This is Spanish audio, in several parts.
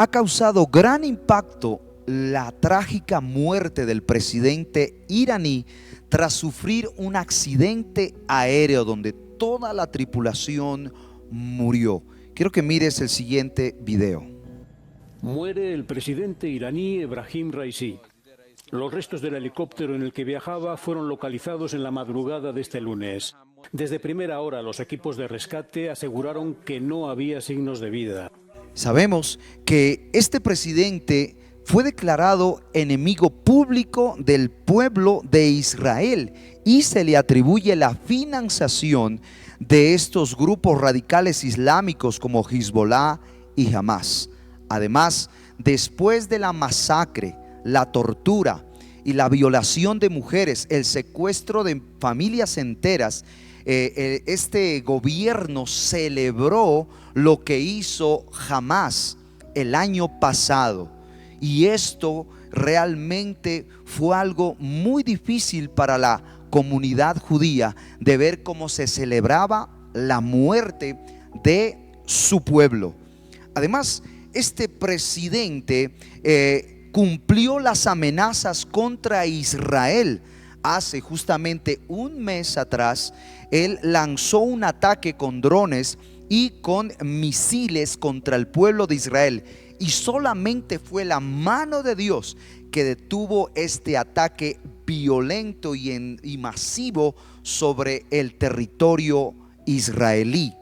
Ha causado gran impacto la trágica muerte del presidente iraní tras sufrir un accidente aéreo donde toda la tripulación murió. Quiero que mires el siguiente video. Muere el presidente iraní Ebrahim Raisi. Los restos del helicóptero en el que viajaba fueron localizados en la madrugada de este lunes. Desde primera hora, los equipos de rescate aseguraron que no había signos de vida. Sabemos que este presidente fue declarado enemigo público del pueblo de Israel y se le atribuye la financiación de estos grupos radicales islámicos como Hezbollah y Hamas. Además, después de la masacre, la tortura y la violación de mujeres, el secuestro de familias enteras, este gobierno celebró lo que hizo Hamas el año pasado, y esto realmente fue algo muy difícil para la comunidad judía, de ver cómo se celebraba la muerte de su pueblo. Además, este presidente cumplió las amenazas contra Israel. Hace justamente un mes atrás, él lanzó un ataque con drones y con misiles contra el pueblo de Israel, y solamente fue la mano de Dios que detuvo este ataque violento y masivo sobre el territorio israelí.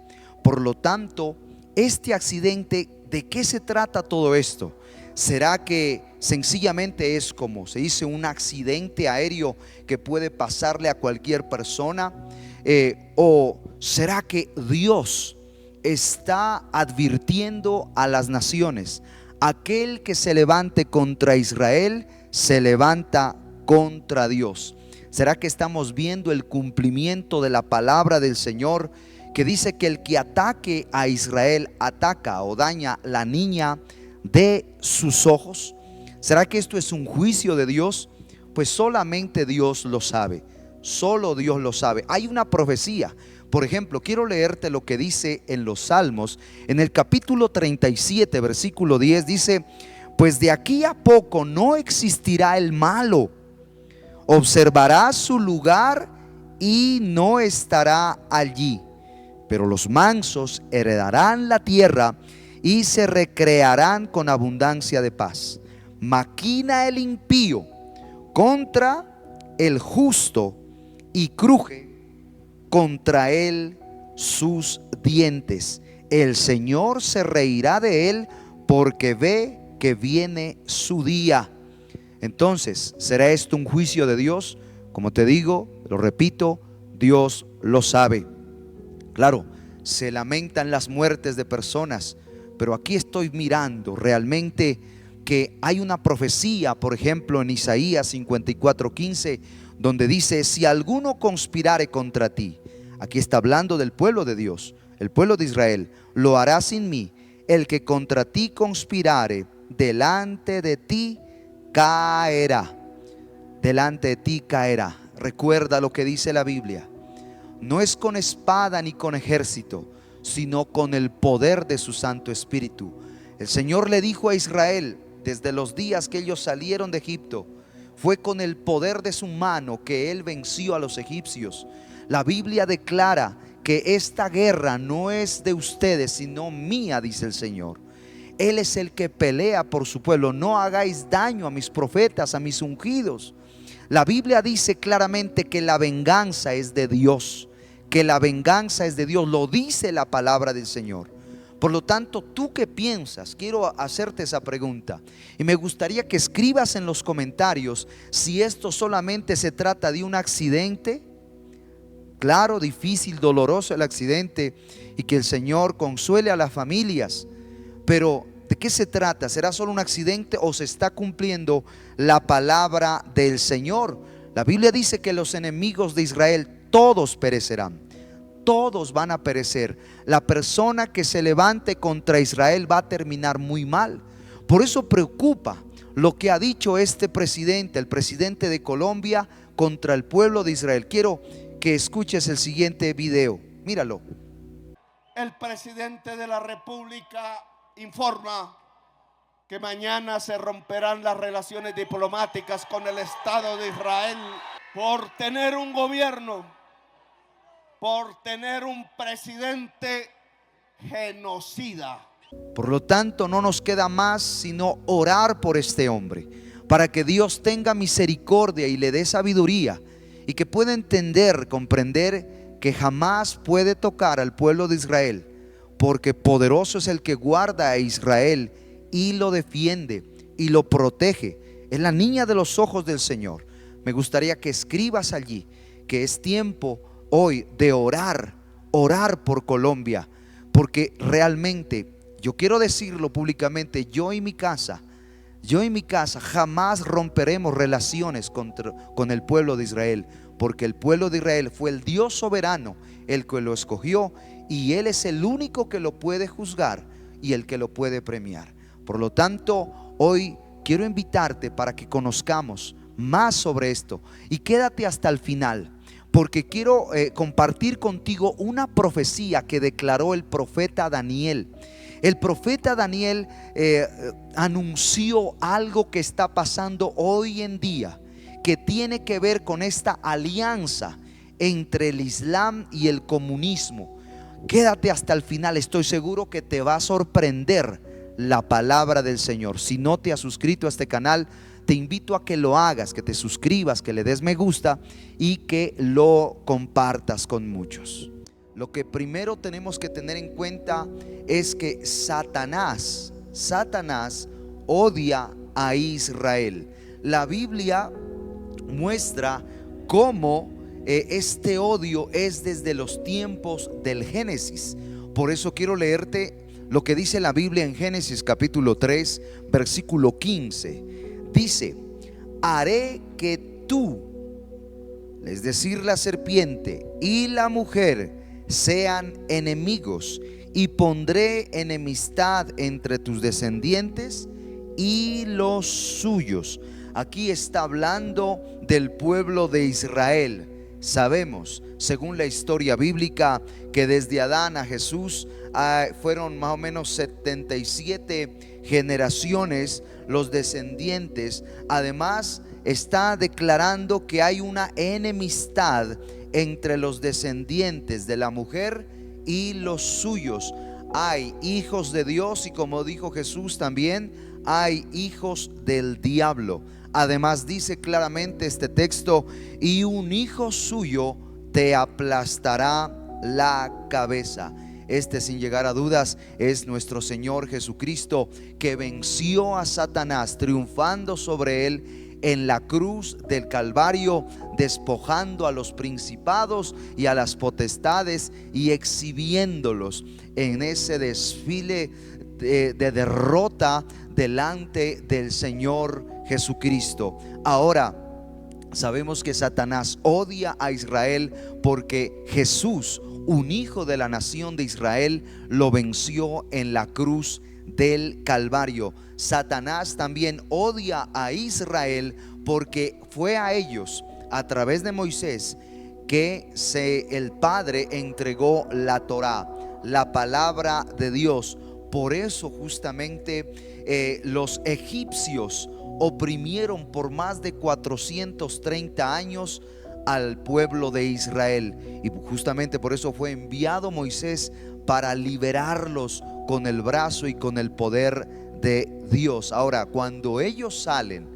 Por lo tanto, este accidente, ¿de qué se trata todo esto? ¿Será que sencillamente es, como se dice, un accidente aéreo que puede pasarle a cualquier persona? ¿O será que Dios está advirtiendo a las naciones? Aquel que se levante contra Israel se levanta contra Dios. ¿Será que estamos viendo el cumplimiento de la palabra del Señor, que dice que el que ataque a Israel ataca o daña la niña de sus ojos? ¿Será que esto es un juicio de Dios? Pues solamente Dios lo sabe. Solo Dios lo sabe. Hay una profecía. Por ejemplo, quiero leerte lo que dice en los Salmos, en el capítulo 37, versículo 10, dice: pues de aquí a poco no existirá el malo, observará su lugar y no estará allí, pero los mansos heredarán la tierra y se recrearán con abundancia de paz. Maquina el impío contra el justo y cruje contra él sus dientes. El Señor se reirá de él porque ve que viene su día. Entonces, ¿será esto un juicio de Dios? Como te digo, lo repito, Dios lo sabe. Claro, se lamentan las muertes de personas, pero aquí estoy mirando realmente que hay una profecía, por ejemplo en Isaías 54:15, donde dice: si alguno conspirare contra ti, aquí está hablando del pueblo de Dios, el pueblo de Israel, lo hará sin mí. El que contra ti conspirare, delante de ti caerá. Delante de ti caerá. Recuerda lo que dice la Biblia: no es con espada ni con ejército, sino con el poder de su Santo Espíritu. El Señor le dijo a Israel desde los días que ellos salieron de Egipto: fue con el poder de su mano que Él venció a los egipcios. La Biblia declara que esta guerra no es de ustedes, sino mía, dice el Señor. Él es el que pelea por su pueblo. No hagáis daño a mis profetas, a mis ungidos. La Biblia dice claramente que la venganza es de Dios, que la venganza es de Dios, lo dice la palabra del Señor. Por lo tanto, ¿tú qué piensas? Quiero hacerte esa pregunta y me gustaría que escribas en los comentarios si esto solamente se trata de un accidente. Claro, difícil, doloroso el accidente, y que el Señor consuele a las familias. Pero ¿de qué se trata? ¿Será solo un accidente o se está cumpliendo la palabra del Señor? La Biblia dice que los enemigos de Israel todos perecerán. Todos van a perecer. La persona que se levante contra Israel va a terminar muy mal. Por eso preocupa lo que ha dicho este presidente, el presidente de Colombia, contra el pueblo de Israel. Quiero que escuches el siguiente video. Míralo. El presidente de la República informa que mañana se romperán las relaciones diplomáticas con el Estado de Israel por tener un gobierno, por tener un presidente genocida. Por lo tanto, no nos queda más sino orar por este hombre, para que Dios tenga misericordia y le dé sabiduría, y que pueda entender, comprender que jamás puede tocar al pueblo de Israel, porque poderoso es el que guarda a Israel y lo defiende y lo protege. Es la niña de los ojos del Señor. Me gustaría que escribas allí que es tiempo hoy de orar por Colombia, porque realmente, yo quiero decirlo públicamente, yo y mi casa jamás romperemos relaciones con el pueblo de Israel, porque el pueblo de Israel fue el Dios soberano el que lo escogió, y Él es el único que lo puede juzgar y el que lo puede premiar. Por lo tanto, hoy quiero invitarte para que conozcamos más sobre esto, y quédate hasta el final, porque quiero compartir contigo una profecía que declaró el profeta Daniel. El profeta Daniel anunció algo que está pasando hoy en día, que tiene que ver con esta alianza entre el Islam y el comunismo. Quédate hasta el final, estoy seguro que te va a sorprender la palabra del Señor. Si no te has suscrito a este canal, te invito a que lo hagas, que te suscribas, que le des me gusta y que lo compartas con muchos. Lo que primero tenemos que tener en cuenta es que Satanás odia a Israel. La Biblia muestra cómo este odio es desde los tiempos del Génesis. Por eso quiero leerte lo que dice la Biblia en Génesis capítulo 3, versículo 15. Dice: haré que tú, es decir, la serpiente y la mujer, sean enemigos, y pondré enemistad entre tus descendientes y los suyos. Aquí está hablando del pueblo de Israel. Sabemos, según la historia bíblica, que desde Adán a Jesús fueron más o menos 77 generaciones los descendientes. Además, está declarando que hay una enemistad entre los descendientes de la mujer y los suyos. Hay hijos de Dios, y como dijo Jesús, también hay hijos del diablo. Además dice claramente este texto: y un hijo suyo te aplastará la cabeza. Este, sin llegar a dudas, es nuestro Señor Jesucristo, que venció a Satanás, triunfando sobre él en la cruz del Calvario, despojando a los principados y a las potestades y exhibiéndolos en ese desfile de derrota delante del Señor Jesucristo. Ahora sabemos que Satanás odia a Israel porque Jesús, un hijo de la nación de Israel, lo venció en la cruz del Calvario. Satanás también odia a Israel porque fue a ellos, a través de Moisés, que el Padre entregó la Torá, la palabra de Dios. Por eso justamente los egipcios oprimieron por más de 430 años al pueblo de Israel, y justamente por eso fue enviado Moisés para liberarlos con el brazo y con el poder de Dios. Ahora, cuando ellos salen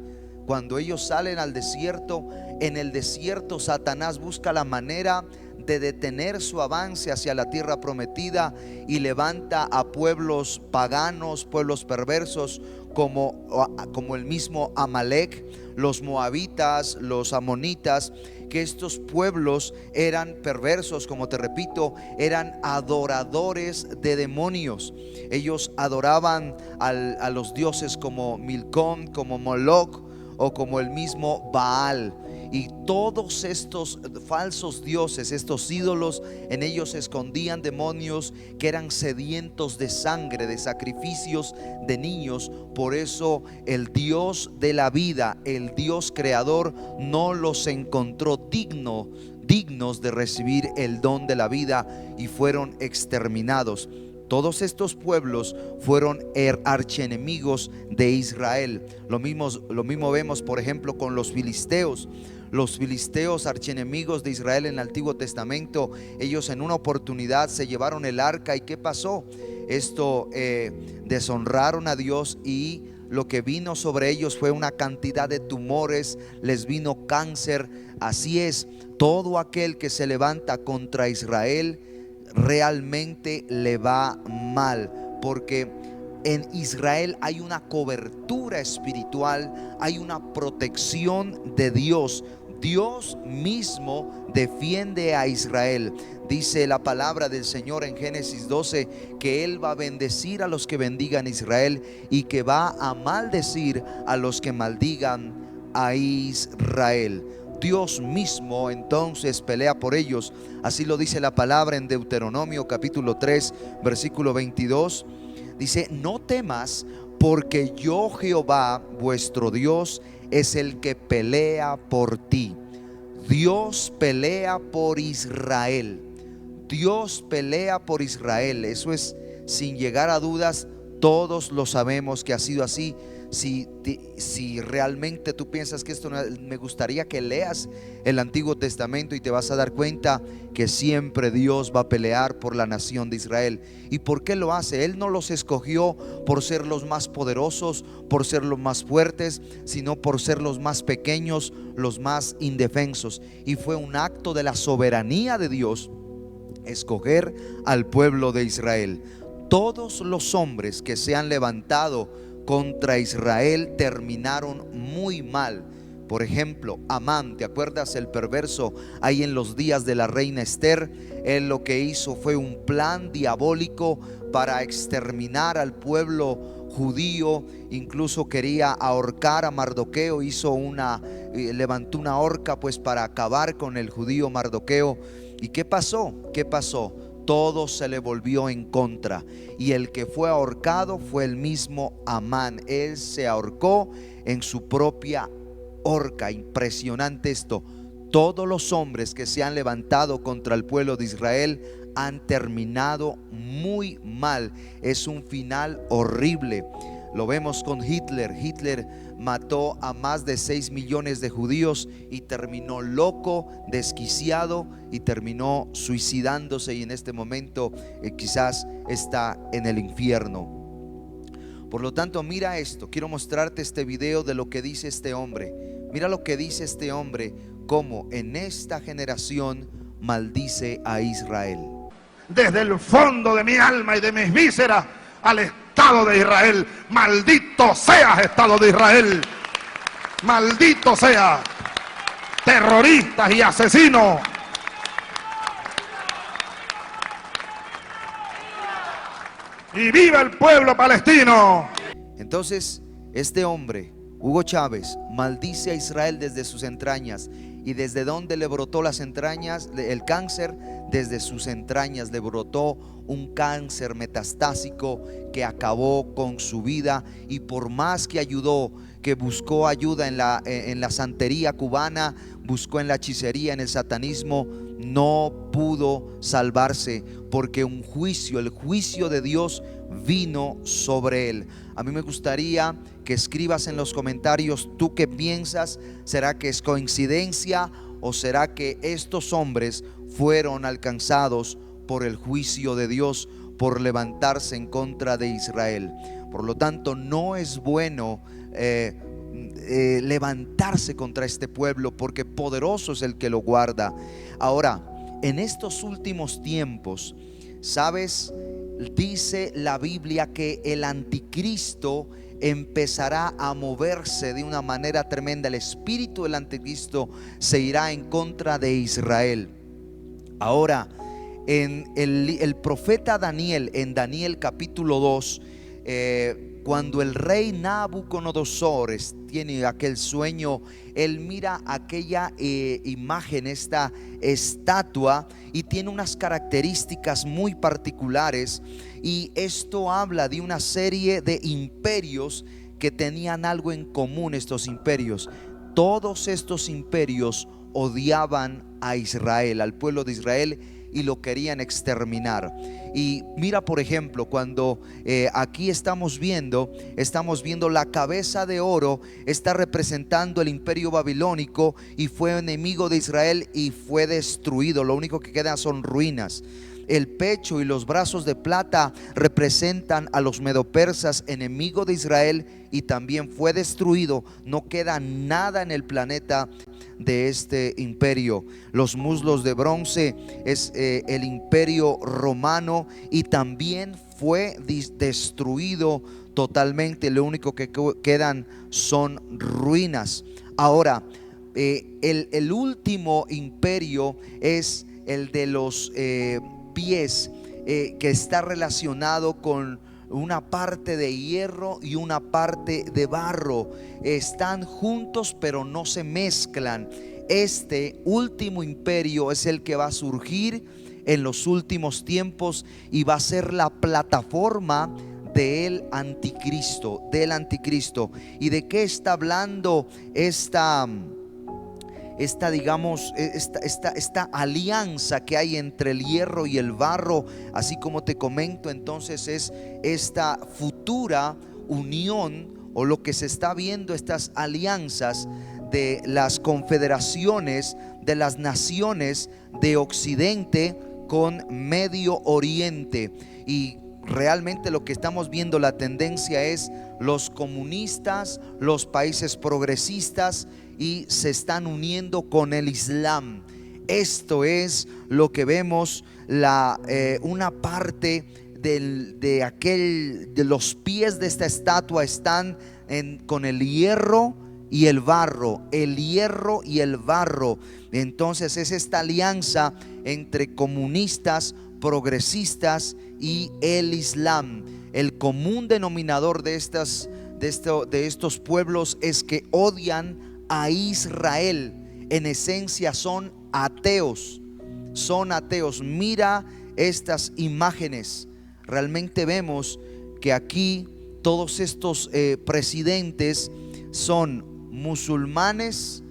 al desierto, en el desierto Satanás busca la manera de detener su avance hacia la tierra prometida, y levanta a pueblos paganos, pueblos perversos, como el mismo Amalek, los moabitas, los amonitas, que estos pueblos eran perversos, como te repito, eran adoradores de demonios. Ellos adoraban a los dioses como Milcom, como Moloch o como el mismo Baal. Y todos estos falsos dioses, estos ídolos, en ellos se escondían demonios que eran sedientos de sangre, de sacrificios de niños. Por eso el Dios de la vida, el Dios creador, no los encontró dignos de recibir el don de la vida, y fueron exterminados. Todos estos pueblos fueron archienemigos de Israel. Lo mismo vemos, por ejemplo, con los filisteos. Los filisteos, archienemigos de Israel en el Antiguo Testamento, ellos en una oportunidad se llevaron el arca. ¿Y qué pasó? Esto deshonraron a Dios, y lo que vino sobre ellos fue una cantidad de tumores, les vino cáncer. Así es, todo aquel que se levanta contra Israel realmente le va mal, porque en Israel hay una cobertura espiritual, hay una protección de Dios. Dios mismo defiende a Israel. Dice la palabra del Señor en Génesis 12 que Él va a bendecir a los que bendigan a Israel y que va a maldecir a los que maldigan a Israel. Dios mismo entonces pelea por ellos. Así lo dice la palabra en Deuteronomio capítulo 3 versículo 22. Dice: no temas, porque yo Jehová vuestro Dios es el que pelea por ti. Dios pelea por Israel. Dios pelea por Israel. Eso es sin llegar a dudas. Todos lo sabemos que ha sido así. Si realmente tú piensas que esto no, me gustaría que leas el Antiguo Testamento y te vas a dar cuenta que siempre Dios va a pelear por la nación de Israel. ¿Y por qué lo hace? Él no los escogió por ser los más poderosos, por ser los más fuertes, sino por ser los más pequeños, los más indefensos. Y fue un acto de la soberanía de Dios escoger al pueblo de Israel. Todos los hombres que se han levantado contra Israel terminaron muy mal. Por ejemplo, Amán, ¿te acuerdas? El perverso ahí en los días de la reina Esther. Él lo que hizo fue un plan diabólico para exterminar al pueblo judío. Incluso quería ahorcar a Mardoqueo. Levantó una horca pues para acabar con el judío Mardoqueo. ¿Y qué pasó? ¿Qué pasó? Todo se le volvió en contra, y el que fue ahorcado fue el mismo Amán. Él se ahorcó en su propia horca. Impresionante esto. Todos los hombres que se han levantado contra el pueblo de Israel han terminado muy mal. Es un final horrible. Lo vemos con Hitler. Hitler mató a más de 6 millones de judíos y terminó loco, desquiciado, y terminó suicidándose, y en este momento quizás está en el infierno. Por lo tanto, mira esto. Quiero mostrarte este video de lo que dice este hombre. Mira lo que dice este hombre, cómo en esta generación maldice a Israel. Desde el fondo de mi alma y de mis vísceras al Estado de Israel: maldito seas, Estado de Israel, maldito sea, terroristas y asesinos. Y viva el pueblo palestino. Entonces, este hombre, Hugo Chávez, maldice a Israel desde sus entrañas. ¿Y desde dónde le brotó las entrañas? El cáncer. Desde sus entrañas le brotó un cáncer metastásico que acabó con su vida. Y por más que ayudó, que buscó ayuda en la santería cubana, buscó en la hechicería, en el satanismo, no pudo salvarse, porque el juicio de Dios vino sobre él. A mí me gustaría que escribas en los comentarios, ¿tú qué piensas? ¿Será que es coincidencia o será que estos hombres fueron alcanzados por el juicio de Dios por levantarse en contra de Israel? Por lo tanto, no es bueno levantarse contra este pueblo, porque poderoso es el que lo guarda. Ahora, en estos últimos tiempos, ¿sabes? Dice la Biblia que el anticristo empezará a moverse de una manera tremenda. El espíritu del anticristo se irá en contra de Israel. Ahora, en el profeta Daniel, en Daniel capítulo 2, cuando el rey Nabucodonosor tiene aquel sueño, él mira aquella imagen, esta estatua, y tiene unas características muy particulares, y esto habla de una serie de imperios que tenían algo en común. Estos imperios, todos estos imperios odiaban a Israel, al pueblo de Israel, y lo querían exterminar. Y mira, por ejemplo, cuando aquí estamos viendo la cabeza de oro, está representando el imperio babilónico, y fue enemigo de Israel y fue destruido. Lo único que queda son ruinas. El pecho y los brazos de plata representan a los medopersas, enemigo de Israel, y también fue destruido. No queda nada en el planeta de este imperio. Los muslos de bronce es el imperio romano, y también fue destruido totalmente. Lo único que quedan son ruinas. Ahora, el último imperio es el de los pies, que está relacionado con una parte de hierro y una parte de barro. Están juntos pero no se mezclan. Este último imperio es el que va a surgir en los últimos tiempos y va a ser la plataforma del anticristo, ¿Y de qué está hablando esta alianza que hay entre el hierro y el barro? Así como te comento, entonces es esta futura unión, o lo que se está viendo, estas alianzas de las confederaciones de las naciones de Occidente con Medio Oriente. Y realmente lo que estamos viendo, la tendencia es los comunistas, los países progresistas, y se están uniendo con el Islam. Esto es lo que vemos, una parte de los pies de esta estatua están con el hierro y el barro, Entonces es esta alianza entre comunistas, progresistas y el Islam. El común denominador de estos pueblos es que odian a Israel. En esencia son ateos. Mira estas imágenes. Realmente vemos que aquí todos estos presidentes son musulmanes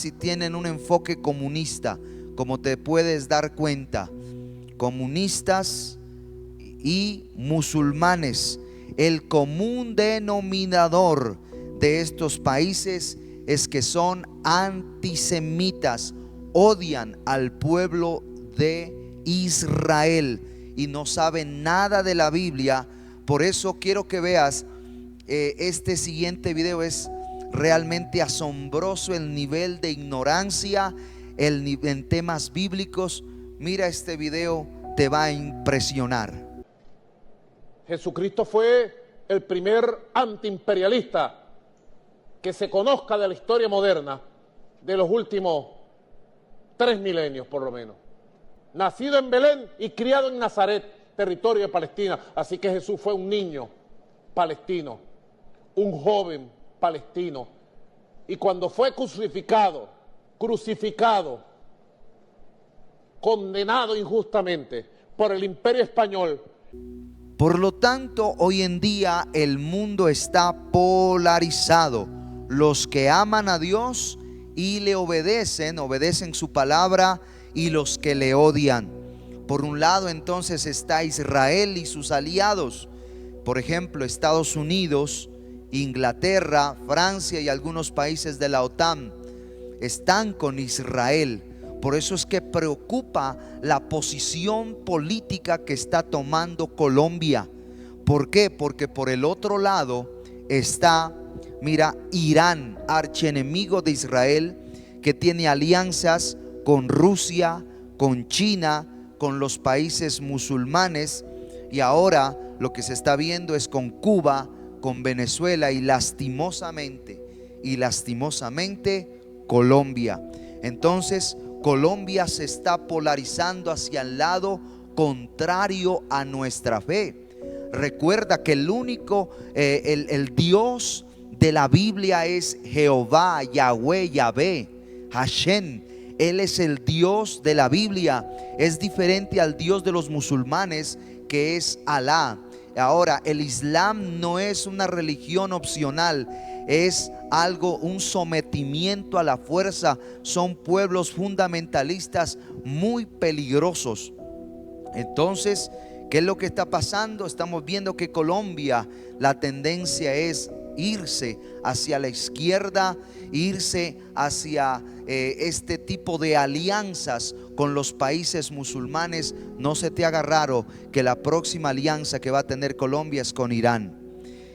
y tienen un enfoque comunista, como te puedes dar cuenta. Comunistas y musulmanes. El común denominador de estos países es que son antisemitas, odian al pueblo de Israel y no saben nada de la Biblia. Por eso quiero que veas este siguiente video. Es realmente asombroso el nivel de ignorancia en temas bíblicos. Mira este video, te va a impresionar. Jesucristo fue el primer antiimperialista que se conozca de la historia moderna de los últimos 3 milenios por lo menos. Nacido en Belén y criado en Nazaret, territorio de Palestina. Así que Jesús fue un niño palestino, un joven palestino. Y cuando fue crucificado, condenado injustamente por el imperio español. Por lo tanto, hoy en día el mundo está polarizado. Los que aman a Dios y le obedecen su palabra, y los que le odian. Por un lado entonces está Israel y sus aliados. Por ejemplo, Estados Unidos, Inglaterra, Francia y algunos países de la OTAN están con Israel. Por eso es que preocupa la posición política que está tomando Colombia. ¿Por qué? Porque por el otro lado está, mira, Irán, archienemigo de Israel, que tiene alianzas con Rusia, con China, con los países musulmanes. Y ahora lo que se está viendo es con Cuba, con Venezuela y lastimosamente Colombia. Entonces Colombia se está polarizando hacia el lado contrario a nuestra fe. Recuerda que el único, el Dios de la Biblia es Jehová, Yahweh, Yahvé, Hashem. Él es el Dios de la Biblia. Es diferente al Dios de los musulmanes, que es Alá. Ahora, el Islam no es una religión opcional, es algo, un sometimiento a la fuerza. Son pueblos fundamentalistas muy peligrosos. Entonces, ¿qué es lo que está pasando? Estamos viendo que Colombia, la tendencia es irse hacia la izquierda, irse hacia este tipo de alianzas con los países musulmanes. No se te haga raro que la próxima alianza que va a tener Colombia es con Irán.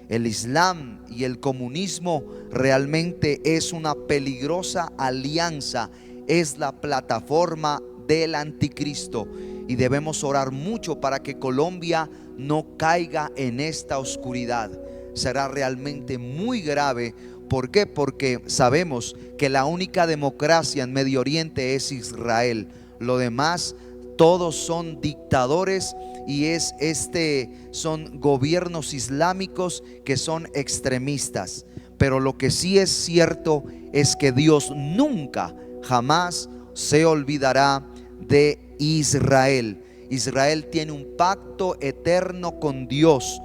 El Islam y el comunismo realmente es una peligrosa alianza, es la plataforma del anticristo, y debemos orar mucho para que Colombia no caiga en esta oscuridad. Será realmente muy grave. ¿Por qué? Porque sabemos que la única democracia en Medio Oriente es Israel. Lo demás, todos son dictadores y son gobiernos islámicos que son extremistas. Pero lo que sí es cierto es que Dios nunca, jamás se olvidará de Israel. Israel tiene un pacto eterno con Dios.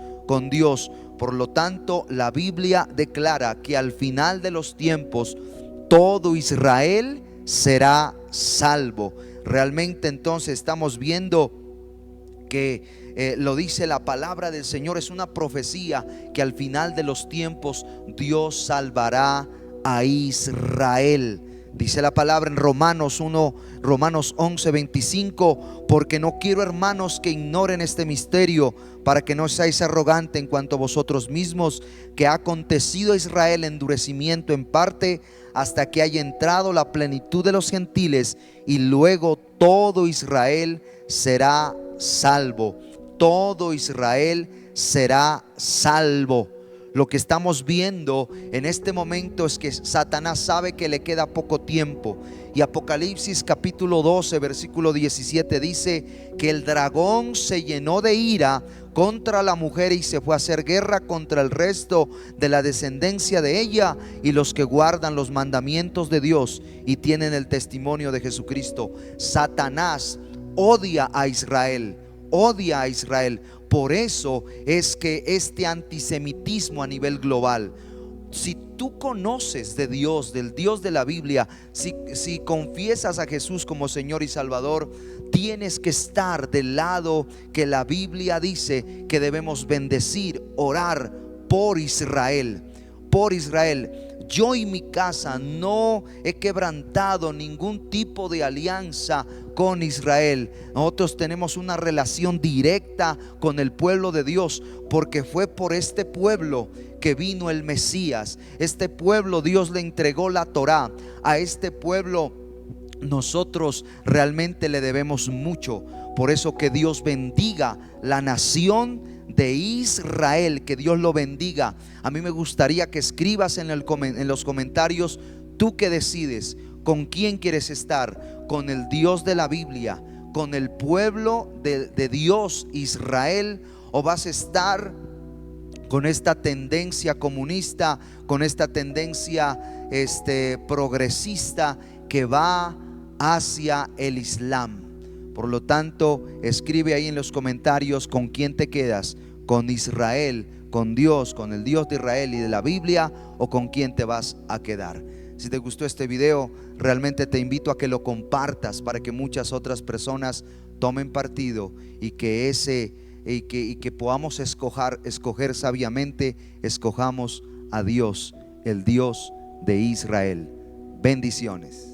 Por lo tanto, la Biblia declara que al final de los tiempos todo Israel será salvo. Realmente entonces estamos viendo que lo dice la palabra del Señor, es una profecía que al final de los tiempos Dios salvará a Israel. Dice la palabra en Romanos 11:25, porque no quiero, hermanos, que ignoren este misterio, para que no seáis arrogantes en cuanto a vosotros mismos, que ha acontecido a Israel endurecimiento en parte, hasta que haya entrado la plenitud de los gentiles, y luego todo Israel será salvo. Todo Israel será salvo. Lo que estamos viendo en este momento es que Satanás sabe que le queda poco tiempo. Y Apocalipsis capítulo 12 versículo 17 dice que el dragón se llenó de ira contra la mujer y se fue a hacer guerra contra el resto de la descendencia de ella y los que guardan los mandamientos de Dios y tienen el testimonio de Jesucristo. Satanás odia a Israel. Odia a Israel. Por eso es que este antisemitismo a nivel global, si tú conoces de Dios, del Dios de la Biblia, si confiesas a Jesús como Señor y Salvador, tienes que estar del lado que la Biblia dice que debemos bendecir, orar por Israel. Por Israel. Yo y mi casa no he quebrantado ningún tipo de alianza con Israel. Nosotros tenemos una relación directa con el pueblo de Dios, porque fue por este pueblo que vino el Mesías. Este pueblo Dios le entregó la Torá. A este pueblo nosotros realmente le debemos mucho. Por eso que Dios bendiga la nación de Israel, que Dios lo bendiga. A mí me gustaría que escribas en los comentarios, tú que decides con quién quieres estar, con el Dios de la Biblia, con el pueblo de Dios Israel, o vas a estar con esta tendencia comunista, con esta tendencia progresista que va hacia el Islam. Por lo tanto, escribe ahí en los comentarios con quién te quedas, con Israel, con Dios, con el Dios de Israel y de la Biblia, o con quién te vas a quedar. Si te gustó este video, realmente te invito a que lo compartas para que muchas otras personas tomen partido y que podamos escoger sabiamente, escojamos a Dios, el Dios de Israel. Bendiciones.